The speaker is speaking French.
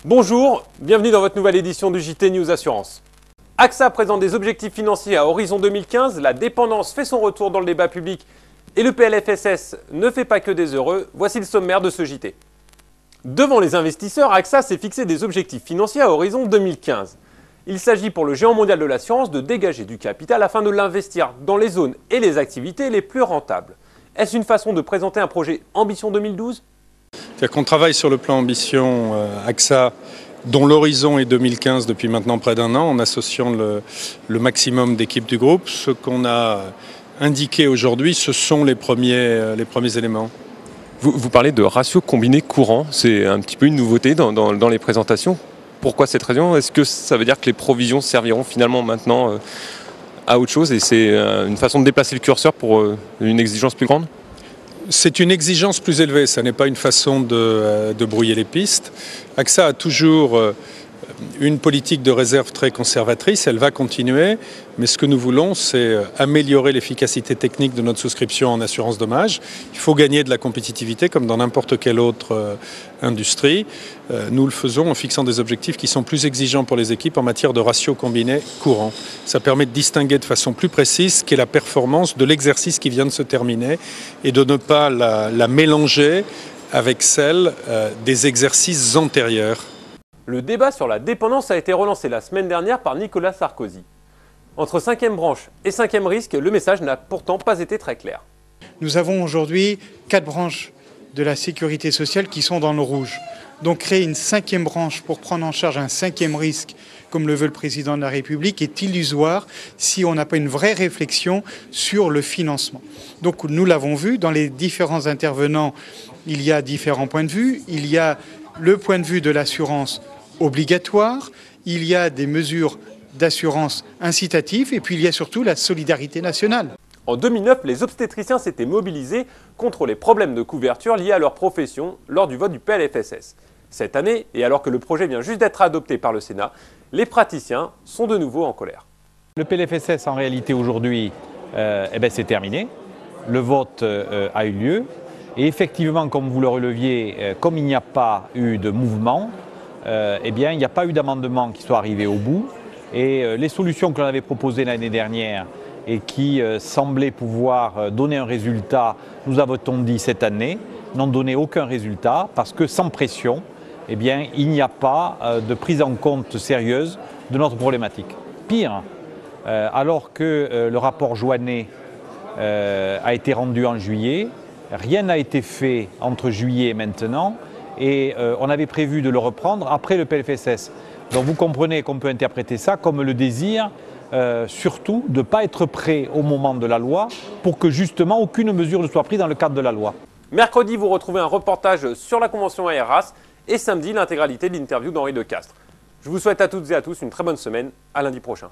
Bonjour, bienvenue dans votre nouvelle édition du JT News Assurance. AXA présente des objectifs financiers à horizon 2015, la dépendance fait son retour dans le débat public et le PLFSS ne fait pas que des heureux. Voici le sommaire de ce JT. Devant les investisseurs, AXA s'est fixé des objectifs financiers à horizon 2015. Il s'agit pour le géant mondial de l'assurance de dégager du capital afin de l'investir dans les zones et les activités les plus rentables. Est-ce une façon de présenter un projet Ambition 2012 ? C'est-à-dire qu'on travaille sur le plan Ambition AXA, dont l'horizon est 2015 depuis maintenant près d'un an, en associant le maximum d'équipes du groupe. Ce qu'on a indiqué aujourd'hui, ce sont les premiers éléments. Vous parlez de ratio combiné courant, c'est un petit peu une nouveauté dans les présentations. Pourquoi cette raison ? Est-ce que ça veut dire que les provisions serviront finalement maintenant à autre chose et c'est une façon de déplacer le curseur pour une exigence plus grande ? C'est une exigence plus élevée, ça n'est pas une façon de brouiller les pistes. AXA a toujours une politique de réserve très conservatrice, elle va continuer, mais ce que nous voulons, c'est améliorer l'efficacité technique de notre souscription en assurance dommage. Il faut gagner de la compétitivité comme dans n'importe quelle autre industrie. Nous le faisons en fixant des objectifs qui sont plus exigeants pour les équipes en matière de ratio combiné courant. Ça permet de distinguer de façon plus précise ce qu'est la performance de l'exercice qui vient de se terminer et de ne pas la mélanger avec celle des exercices antérieurs. Le débat sur la dépendance a été relancé la semaine dernière par Nicolas Sarkozy. Entre 5e branche et 5e risque, le message n'a pourtant pas été très clair. Nous avons aujourd'hui 4 branches de la sécurité sociale qui sont dans le rouge. Donc créer une 5e branche pour prendre en charge un 5e risque, comme le veut le président de la République, est illusoire si on n'a pas une vraie réflexion sur le financement. Donc nous l'avons vu, dans les différents intervenants, il y a différents points de vue. Il y a le point de vue de l'assurance obligatoire, il y a des mesures d'assurance incitatives et puis il y a surtout la solidarité nationale. En 2009, les obstétriciens s'étaient mobilisés contre les problèmes de couverture liés à leur profession lors du vote du PLFSS. Cette année, et alors que le projet vient juste d'être adopté par le Sénat, les praticiens sont de nouveau en colère. Le PLFSS en réalité aujourd'hui, c'est terminé. Le vote a eu lieu. Et effectivement, comme vous le releviez, comme il n'y a pas eu de mouvement, il n'y a pas eu d'amendement qui soit arrivé au bout. Et les solutions que l'on avait proposées l'année dernière et qui semblaient pouvoir donner un résultat, nous avons dit cette année, n'ont donné aucun résultat parce que sans pression, il n'y a pas de prise en compte sérieuse de notre problématique. Pire, alors que le rapport Joannet a été rendu en juillet, rien n'a été fait entre juillet et maintenant et on avait prévu de le reprendre après le PLFSS. Donc vous comprenez qu'on peut interpréter ça comme le désir surtout de ne pas être prêt au moment de la loi pour que justement aucune mesure ne soit prise dans le cadre de la loi. Mercredi, vous retrouvez un reportage sur la convention AERAS et samedi, l'intégralité de l'interview d'Henri Decastre. Je vous souhaite à toutes et à tous une très bonne semaine. À lundi prochain.